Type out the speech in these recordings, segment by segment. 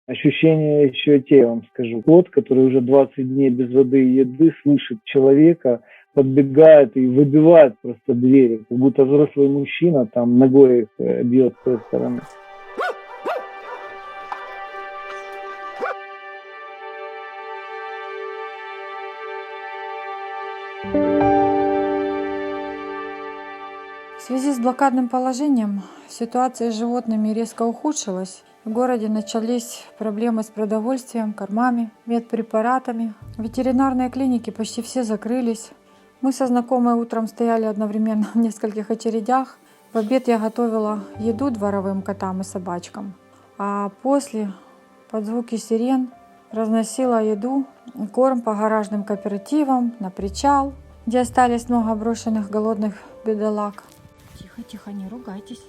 Ощущения еще те, я вам скажу. Кот, который уже 20 дней без воды и еды, слышит человека, подбегает и выбивает просто двери, как будто взрослый мужчина там ногой их бьет с той стороны. В связи с блокадным положением ситуация с животными резко ухудшилась. В городе начались проблемы с продовольствием, кормами, медпрепаратами. Ветеринарные клиники почти все закрылись. Мы со знакомой утром стояли одновременно в нескольких очередях. В обед я готовила еду дворовым котам и собачкам. А после, под звуки сирен, разносила еду, корм по гаражным кооперативам, на причал, где остались много брошенных голодных бедолаг. Тихо, тихо, не ругайтесь.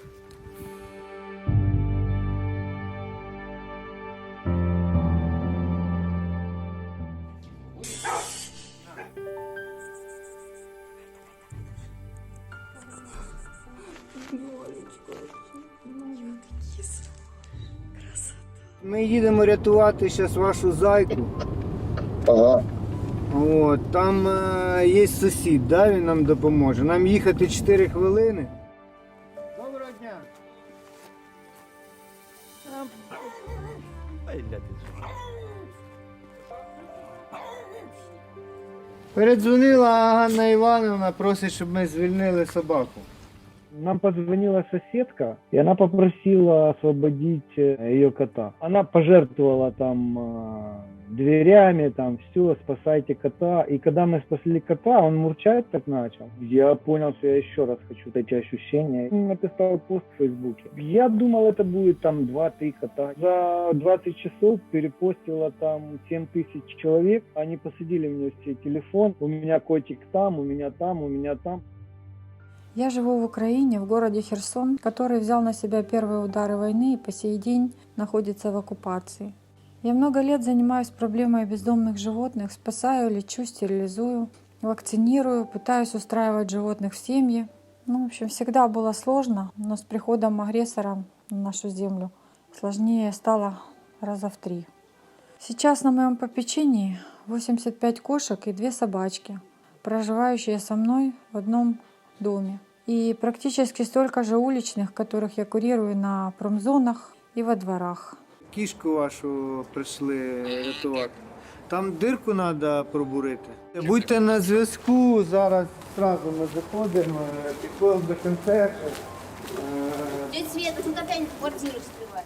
Ми їдемо рятувати зараз вашу зайку. Ага. От, там є сусід, да, він нам допоможе. Нам їхати 4 хвилини. Доброго дня. Передзвонила Ганна Івановна, просить, щоб ми звільнили собаку. Нам позвонила соседка, и она попросила освободить ее кота. Она пожертвовала там дверями, там все, спасайте кота. И когда мы спасли кота, он мурчать так начал. Я понял, что я еще раз хочу эти ощущения. Написал пост в Фейсбуке. Я думал, это будет там 2-3 кота. За 20 часов перепостило там 7 тысяч человек. Они посадили мне все телефон. У меня котик там, у меня там, у меня там. Я живу в Украине, в городе Херсон, который взял на себя первые удары войны и по сей день находится в оккупации. Я много лет занимаюсь проблемой бездомных животных, спасаю, лечу, стерилизую, вакцинирую, пытаюсь устраивать животных в семьи. В общем, всегда было сложно, но с приходом агрессора на нашу землю сложнее стало раза в 3. Сейчас на моем попечении 85 кошек и 2 собачки, проживающие со мной в одном доме. И практически столько же уличных, которых я курирую на промзонах и во дворах. Кішку вашу прийшли рятувати. Там дирку треба пробурити. Будьте на зв'язку, зараз одразу ми заходимо, підходимо до концерту. Дядя Света, тут опять квартиру вскрывать.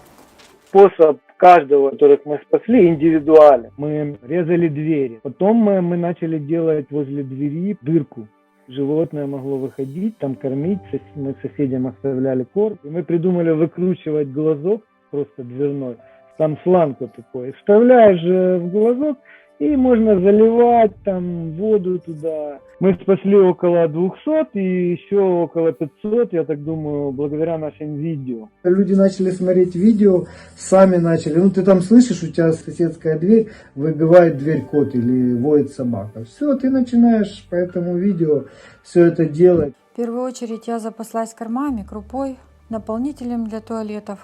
Способ каждого, которых мы спасли, индивидуален. Мы резали двери. Потом мы начали делать возле двери дырку. Животное могло выходить, там кормить. Мы соседям оставляли корм. И мы придумали выкручивать глазок, просто дверной. Там шланг вот такой. Вставляешь в глазок, и можно заливать там воду туда. Мы спасли около 200 и еще около 500, я так думаю, благодаря нашим видео. Люди начали смотреть видео, сами начали. Ты там слышишь, у тебя соседская дверь, выбивает дверь кот или воет собака. Все, ты начинаешь по этому видео все это делать. В первую очередь я запаслась кормами, крупой, наполнителем для туалетов,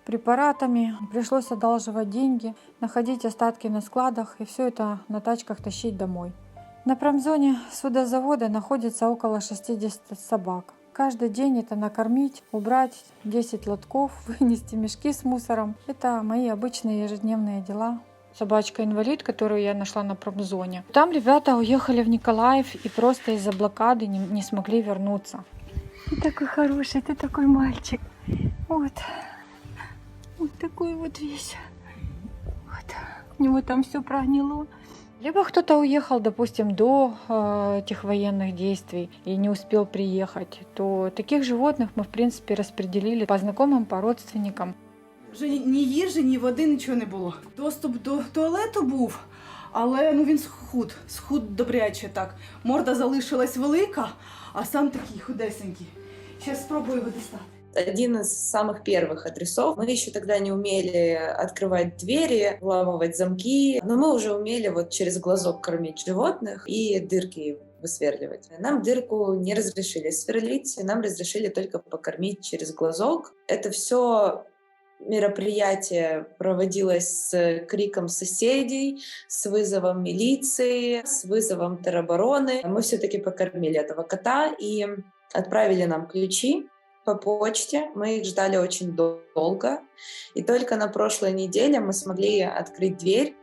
препаратами. Пришлось одалживать деньги, находить остатки на складах и все это на тачках тащить домой. На промзоне судозавода находится около 60 собак. Каждый день это накормить, убрать 10 лотков, вынести мешки с мусором. Это мои обычные ежедневные дела. Собачка-инвалид, которую я нашла на промзоне. Там ребята уехали в Николаев и просто из-за блокады не смогли вернуться. Ты такой хороший, ты такой мальчик. Вот такой вот весь. Вот. У него там все прогнило. Либо кто-то уехал, допустим, до этих военных действий и не успел приехать, то таких животных мы, в принципе, распределили по знакомым, по родственникам. Вже ні їжі, ні води, нічого не було. Доступ до туалету був, але він схуд добряче так. Морда залишилась велика, а сам такий худесенький. Зараз спробую його дістати. Один из самых первых адресов. Мы еще тогда не умели открывать двери, вламывать замки, но мы уже умели вот через глазок кормить животных и дырки высверливать. Нам дырку не разрешили сверлить, нам разрешили только покормить через глазок. Это все Мероприятие проводилось с криком соседей, с вызовом милиции, с вызовом теробороны. Мы все-таки покормили этого кота и отправили нам ключи по почте. Мы их ждали очень долго. И только на прошлой неделе мы смогли открыть дверь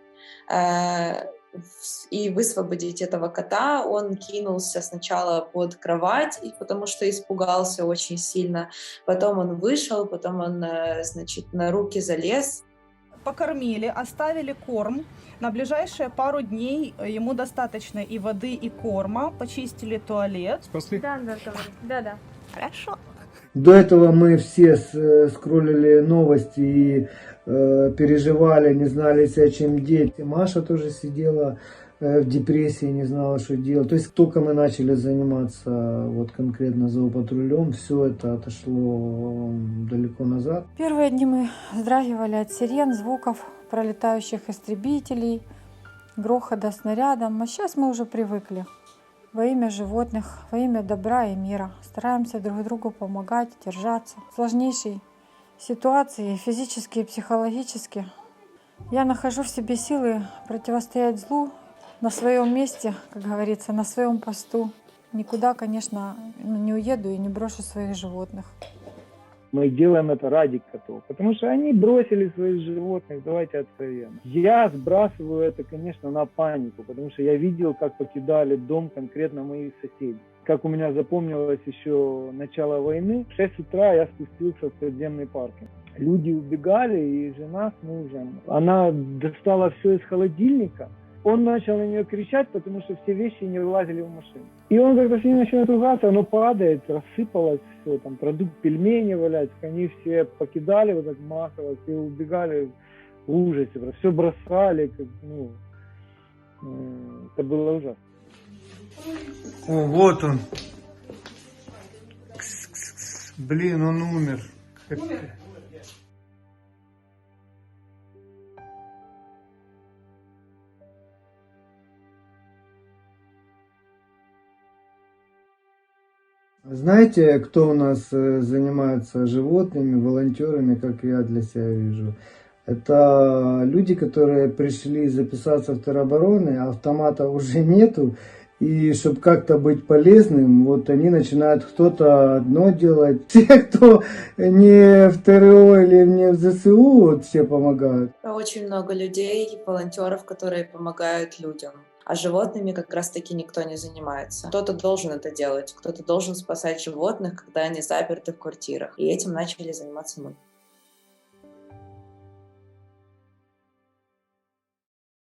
и высвободить этого кота. Он кинулся сначала под кровать, потому что испугался очень сильно. Потом он вышел, потом он, значит, на руки залез. Покормили, оставили корм. На ближайшие пару дней ему достаточно и воды, и корма. Почистили туалет. Спасли? Да. Хорошо. До этого мы все скроллили новости и переживали, не знали себя чем деть. Маша тоже сидела в депрессии, не знала, что делать. То есть только мы начали заниматься вот конкретно зоопатрулем, все это отошло далеко назад. Первые дни мы вздрагивали от сирен, звуков пролетающих истребителей, грохота снарядом. А сейчас мы уже привыкли. Во имя животных, во имя добра и мира стараемся друг другу помогать, держаться. В сложнейшей ситуации, физически и психологически, я нахожу в себе силы противостоять злу на своем месте, как говорится, на своем посту. Никуда, конечно, не уеду и не брошу своих животных. Мы делаем это ради котов, потому что они бросили своих животных, давайте откровенно. Я сбрасываю это, конечно, на панику, потому что я видел, как покидали дом конкретно мои соседи. Как у меня запомнилось еще начало войны, в 6 утра я спустился в подземный паркинг. Люди убегали, и жена с мужем. Она достала все из холодильника. Он начал на нее кричать, потому что все вещи не влазили в машину. И он как-то с ним начинает ругаться, оно падает, рассыпалось все, там продукт, пельмени валяются. Они все покидали вот так массово, все убегали в ужасе, все бросали, как, это было ужасно. О, вот он. Блин, он умер. Знаете, кто у нас занимается животными, волонтерами, как я для себя вижу? Это люди, которые пришли записаться в теробороны, автомата уже нету, и чтобы как-то быть полезным, вот они начинают кто-то одно делать. Те, кто не в ТРО или не в ЗСУ, вот все помогают. Очень много людей, волонтеров, которые помогают людям. А животными как раз-таки никто не занимается. Кто-то должен это делать, кто-то должен спасать животных, когда они заперты в квартирах. И этим начали заниматься мы.